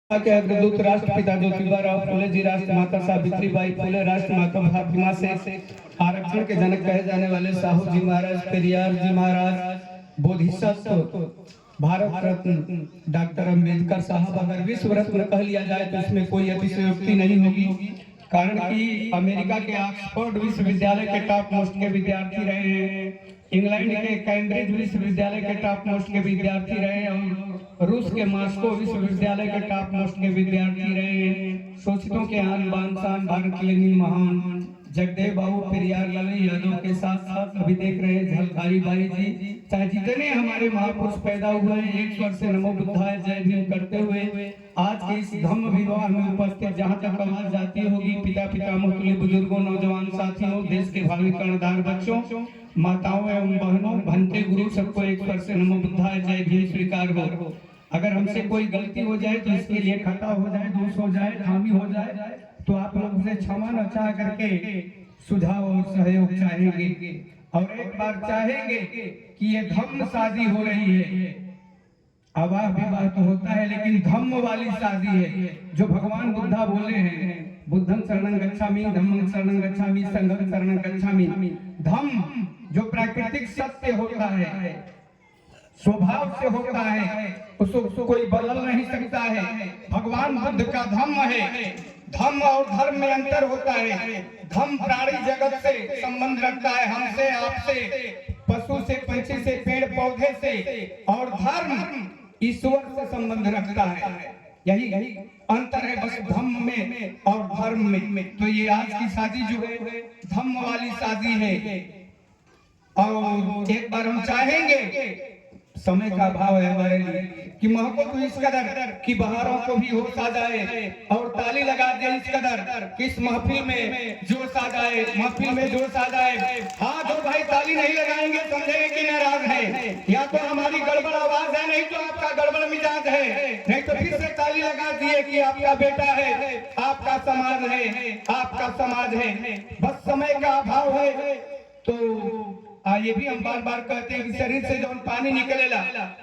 के अग्रदूत राष्ट्रपिता ज्योतिबा फुले जी, राष्ट्रमाता सावित्रीबाई फुले, राष्ट्रमाता फातिमा से आरक्षण के जनक कहे जाने वाले साहू जी महाराज, पेरियार जी महाराज, बोधिसत्व, भारत रत्न डॉक्टर अम्बेडकर साहब अगर विश्व रत्न कह लिया जाए तो इसमें कोई अतिशयोक्ति नहीं होगी। कारण कि अमेरिका के ऑक्सफोर्ड विश्वविद्यालय के टॉप मोस्ट के विद्यार्थी रहे हैं, इंग्लैंड के कैम्ब्रिज विश्वविद्यालय के टॉप मोस्ट के विद्यार्थी रहे हैं, रूस के मॉस्को विश्वविद्यालय के टॉप मोस्ट के विद्यार्थी रहे हैं। शोषितों के आन बान शान भारत के लिए महान जगदेव बाबू पेरियार लाल यादव के साथ साथ अभी देख रहे हैं झलकारी बाई जी, चाहे जितने हमारे महापुरुष पैदा हुए हैं, एक स्वर से नमो बुद्धाय जय भीम करते हुए आज के इस धम्म विवाह में उपस्थित जहाँ तक आवाज जाती होगी, पिता पितामह तुल्य बुजुर्गों, नौजवान साथियों, देश के भावी कर्णधार बच्चों, माताओं एवं बहनों, भंते गुरु, सबको एक स्वर से नमो बुद्धाय जय भीम स्वीकार हो। अगर हमसे कोई गलती हो जाए तो इसके लिए खता हो जाए, दोष हो जाए, खामी हो जाए तो आप लोग से क्षमा न चाह करके सुझाव और सहयोग चाहेंगे। और एक बार चाहेंगे कि ये धम्म शादी हो रही है, अवाह विवाह तो होता है लेकिन धम्म वाली शादी है जो भगवान बुद्धा बोले हैं, बुद्धं शरणं गच्छामि, धम्मं शरणं गच्छामि, संघं शरणं गच्छामि। धम्म जो प्राकृतिक सत्य होता है, स्वभाव से होता है, उसको कोई बदल नहीं सकता है। भगवान बुद्ध का धम्म है। धम्म और धर्म में अंतर होता है। धम्म प्राणी जगत से संबंध रखता है, हमसे, आपसे, पशु से, पंछी से, पेड़ पौधे से, और धर्म ईश्वर से संबंध रखता है। यही अंतर है बस धम्म में और धर्म में। तो ये आज की शादी जो है धम्म वाली शादी है। और एक बार हम चाहेंगे, समय का भाव है हमारे लिए, कि महको तो इस कदर कि बहारों को भी होश आ जाए और ताली लगा दे इस कदर कि इस महफिल में जोश आ जाए, महफिल में जोश आ जाए। हाँ तो भाई ताली नहीं लगाएंगे समझेंगे कि नाराज है, या तो हमारी गड़बड़ आवाज है, नहीं तो आपका गड़बड़ मिजाज है। नहीं तो फिर से ताली लगा दिए कि आपका बेटा है, आपका समाज है, आपका समाज है। बस समय का अभाव है। तो ये भी हम बार बार कहते हैं कि शरीर से जो पानी निकलेला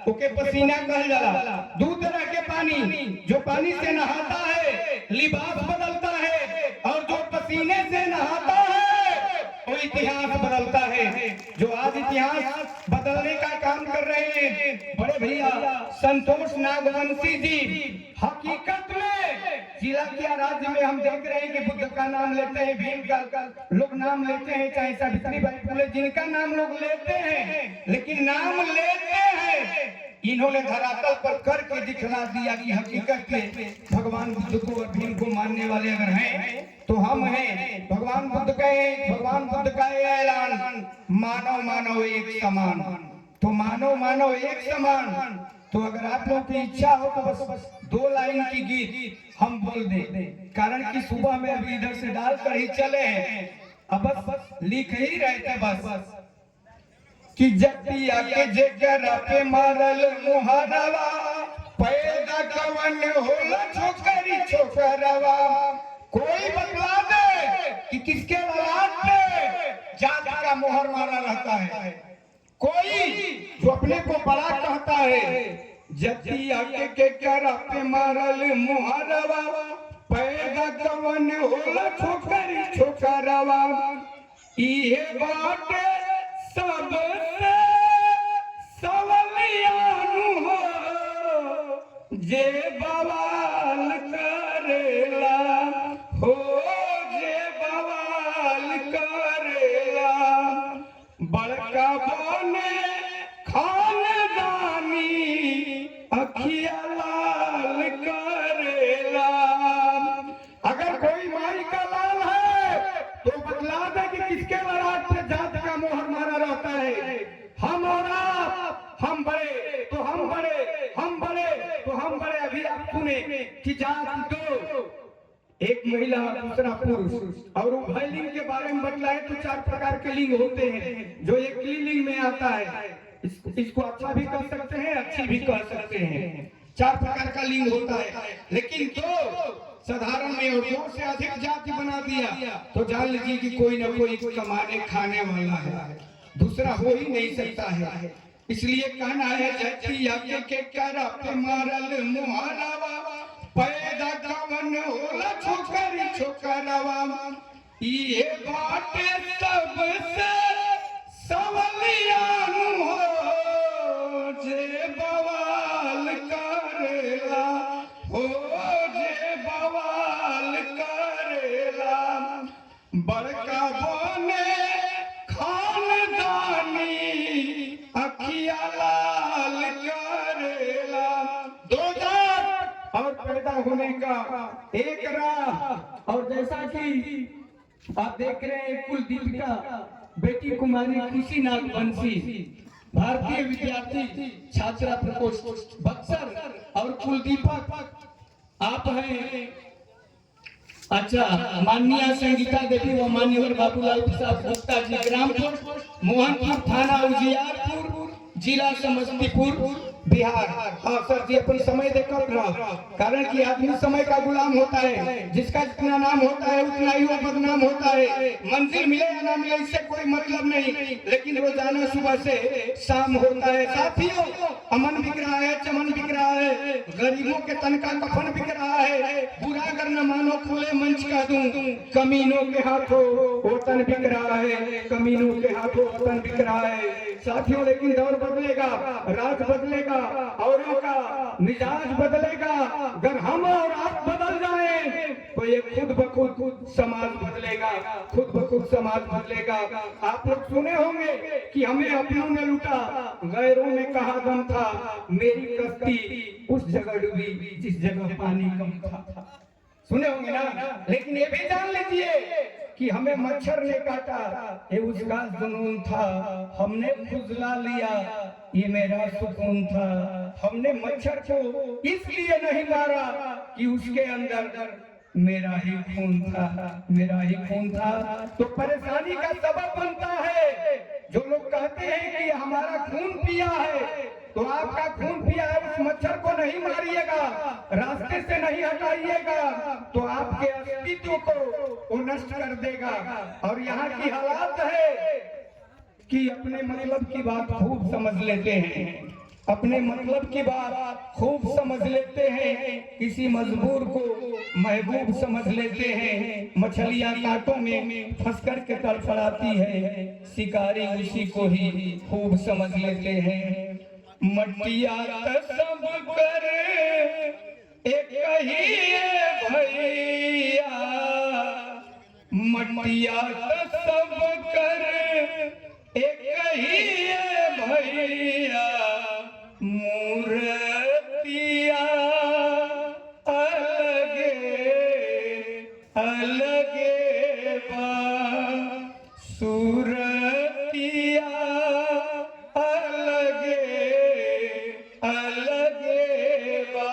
ओके पसीना कहल जाला। दो तरह के पानी, जो पानी से नहाता है लिबास बदलता है, और जो पसीने से नहाता है वो इतिहास बदलता है। जो आज इतिहास बदलने का काम कर रहे हैं बड़े भैया संतोष नागवंशी जी, हकीकत में जिला क्या राज्य में हम देख रहे हैं कि बुद्ध का नाम लेते हैं, भीम का लोग नाम लेते हैं, चाहे सावित्रीबाई फुले जिनका नाम लोग लेते हैं, लेकिन नाम लेते हैं इन्होंने धरातल पर करके दिखला दिया कि हकीकत में भगवान बुद्ध को और भीम को मानने वाले अगर हैं तो हम हैं। भगवान बुद्ध का ऐलान, मानव मानव एक समान, तो मानव मानव एक समान। तो अगर आप लोगों की इच्छा हो तो बस 2 लाइन की गीत हम बोल दें, कारण कि सुबह में अभी इधर से डालकर ही चले हैं, अब बस लिख ही रहे थे बस कि जतिया के जगरा पे मारल मुहारवा, पैदा कवन होला छोकरी छोकरवा। कोई बतला दे कि किसके ललाट पे जात का मोहर मारा रहता है। कोई जो अपने को बड़ा कहता है, जतिया के जगरा पे मारल मुहारवा, पैदा कवन होला छोकरी छोकरवा। इहे बाटे सबसे सवलियानु हो जे बवाल करेला, हो जे बवाल करेला। बड़का बने खानदानी अखिया लाल करेला। अगर कोई माई का लाल है तो बतला दे कि किसके ललाट पे जात का मोहर मारा रहता है। हम और आप, हम बड़े तो हम बड़े, हम बड़े तो हम बड़े। अभी आप सुने कि जात 2, एक महिला दूसरा पुरुष, और उभय लिंग के बारे में बतलाए तो 4 प्रकार के लिंग होते हैं जो एक लिंग में आता है। इसको अच्छा भी कह सकते हैं, अच्छी भी कह सकते हैं। 4 प्रकार का लिंग होता है, लेकिन 2 साधारण में और 2 से अधिक जाति बना दिया तो जान लीजिए कि कोई ना कोई कमाने खाने वाला है, दूसरा हो ही नहीं सकता है। इसलिए कहना है जतिया के करा पे मारल मुहारवा, ये बाटे सबसे सवलियान हो जे बवाल करेला हो जे बवाल करेला बड़का बने खानदानी अखिया लाल करेला। दो जात और पैदा होने का एक राह। और जैसा कि आप देख रहे हैं कुलदीप का बेटी कुमारी खुशी नागवंशी भारतीय विद्यार्थी छात्रा प्रकोष्ठ बक्सर और कुलदीपक आप हैं। अच्छा, माननीय संगीता देवी व मान्यवर बाबूलाल प्रसाद गुप्ता जी, ग्राम पोस्ट मोहनपुर, थाना उजियारपुर, जिला समस्तीपुर, बिहार। हाँ सर जी, अपन समय देखो ना, कारण कि आदमी समय का गुलाम होता है। जिसका जितना नाम होता है उतना ही वो बदनाम होता है। मंजिल मिले या ना मिले इससे कोई मतलब नहीं, लेकिन रोजाना सुबह से शाम होता है। साथियों, अमन बिक रहा है, चमन बिक रहा है, गरीबों के तन का कफन बिक रहा है। बुरा अगर न मानो खुले मंच का दूं, कमीनों के हाथों वतन बिक रहा है, कमीनों के हाथों वतन बिक रहा है। साथियों, लेकिन दौर बदलेगा, रात बदलेगा, औरों का मिजाज बदलेगा। अगर हम और आप बदल जाएं तो ये खुद ब खुद समाज बदलेगा, खुद ब खुद समाज बदलेगा। आप लोग सुने होंगे कि हमें अपनों ने लूटा, गैरों ने कहा दम था, मेरी कश्ती उस जगह डूबी जिस जगह पानी कम था। सुने होंगे ना, लेकिन ये भी जान लीजिए कि हमें मच्छर ने काटा, ये उसका जुनून था। हमने फुजला लिया, ये मेरा सुकून था। हमने मच्छर को इसलिए नहीं मारा कि उसके अंदर मेरा ही खून था, मेरा ही खून था। तो परेशानी का सबब बनता है जो लोग कहते हैं कि हमारा खून पिया है, तो आपका खून पिया है, उस मच्छर को नहीं मारिएगा, रास्ते से नहीं हटाइएगा, तो आपके अस्तित्व को वो नष्ट कर देगा। और यहाँ की हालात है कि अपने मतलब की बात खूब समझ लेते हैं, अपने मतलब की बात खूब समझ लेते हैं, किसी मजबूर को महबूब समझ लेते हैं। मछलियां कांटों में फंस कर के तड़फड़ाती है, शिकारी उसी को ही खूब समझ लेते हैं। मटिया सब करे एक ही भैया, मटिया सब करे एक ही भैया, मूर्तिया अलगे अलगे बा, सूरतिया अलगे अलगे बा।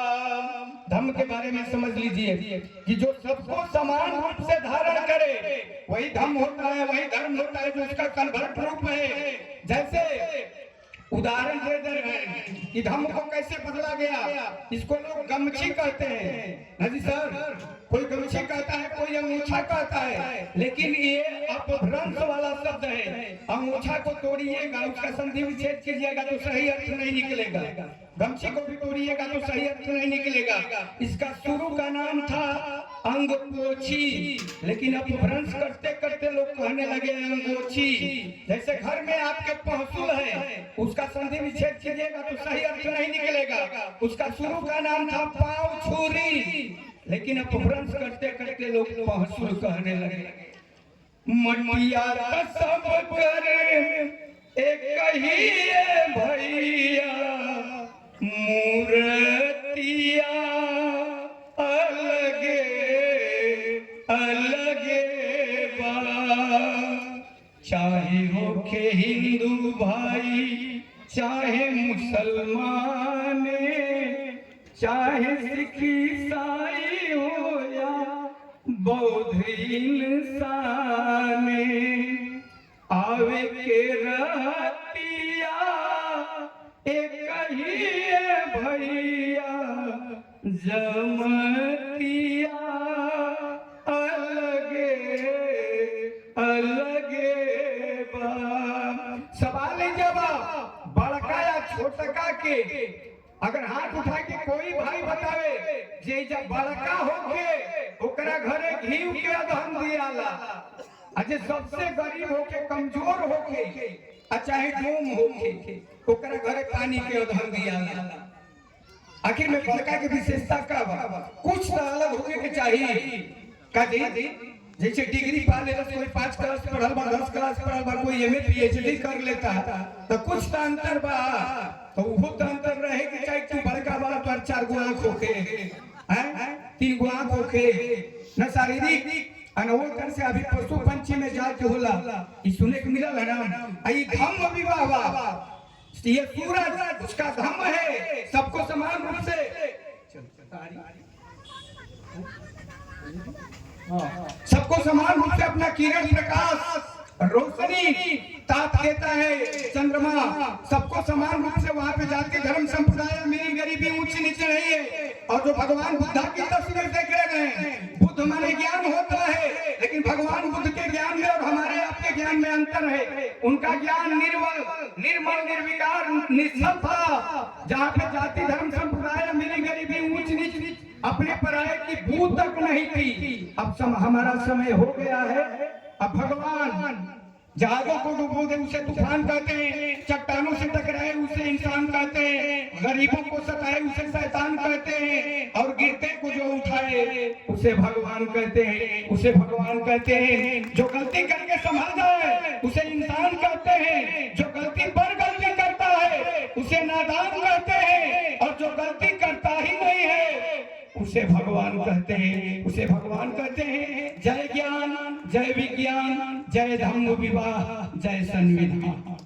धर्म के बारे में समझ लीजिए कि जो सबको समान रूप से धारण करे वही धर्म होता है, वही धर्म होता है जो उसका कन्वर्ट रूप है। जैसे उदाहरण दे दे रहे हैं कि धर्म को कैसे बदला गया। इसको लोग गमछी कहते हैं ना जी सर, कोई गमछी कहता है, कोई अंगूछा कहता है, लेकिन ये अपभ्रंश वाला शब्द है। अंगूछा को तोड़िएगा, उसका संधि विच्छेद कीजिएगा तो सही अर्थ नहीं निकलेगा, गमछी को भी तोड़िएगा तो सही अर्थ नहीं निकलेगा। इसका शुरू का नाम था अंगपोछी, लेकिन अपभ्रंश करते करते लोग कहने लगे अंगोछी। जैसे घर में आपके पहसुल है, उसका संधि विच्छेद कीजिएगा तो सही अर्थ नहीं निकलेगा, उसका शुरू का नाम था पाव छुरी, लेकिन अपभ्रंश करते करते लोग पहसुल कहने लगे। मटिया सब करे एक ही भैया, मूर्तिया अलगे अलगे बा। चाहे होखे हिंदू भाई, चाहे मुसलमान, चाहे सिख ईसाई हो या बौद्ध इंसान, आवे के रहतिया एक ही भैया, जमतिया अलगे अलगे बा। सवाल जवाब बड़का या छोटका के अगर हाथ उठा के कोई भाई बतावे जे जब बड़का होके ओकरा घरे घी के अधम दियाला, अजे सबसे गरीब होके कमजोर होके चाहे डोम होके ओकरा घरे पानी के उधार दिया आखिर में बड़का के विशेषता का बा कुछ तो अलग होके के चाहिए का जी जैसे डिग्री पा ले कोई 5 क्लास पढ़ल बा 10 क्लास पढ़ल बा कोई एमए पीएचडी कर लेता तो कुछ तो अंतर बा तो वो तो अंतर रहे कि चाहे तू बड़का बा तो 4 गो आंख होके हैं 3 गो आंख होके न शारीरिक अनवोकर से अभी पशु पंछी में जाके होला ये सुने को मिला है ना आई धम्म विवाह बा ये सूरज उसका धम्म है सबको समान रूप से सबको समान रूप से अपना किरण प्रकाश रोशनी ताप देता है चंद्रमा सबको समान रूप से वहां पे जाके धर्म संप्रदाय मेरी गरीबी ऊंची नीचे नहीं है और जो भगवान बुद्ध की तस्वीर देख रहे हैं बुद्ध हमारे ज्ञान होता है लेकिन भगवान बुद्ध के ज्ञान में और हमारे आपके ज्ञान में अंतर है उनका ज्ञान निर्मल निर्विकार निश्चल था जहाँ पे जाति धर्म संप्रदाय मेरी गरीबी ऊंच नीच अपने पराये की बूंद तक नहीं थी अब हमारा समय हो गया है अब भगवान जहाजों को डुबो दे उसे तूफान कहते हैं चट्टानों से टकराए उसे इंसान कहते हैं गरीबों को सताए उसे शैतान कहते हैं और गिरते को जो उठाए उसे भगवान कहते हैं जो गलती करके संभल जाए उसे इंसान कहते हैं जो गलती पर गलती करता है उसे नादान कहते हैं और जो गलती करता ही नहीं है उसे भगवान कहते हैं जय ज्ञान जय विज्ञान जय धम्म विवाह जय संविधान।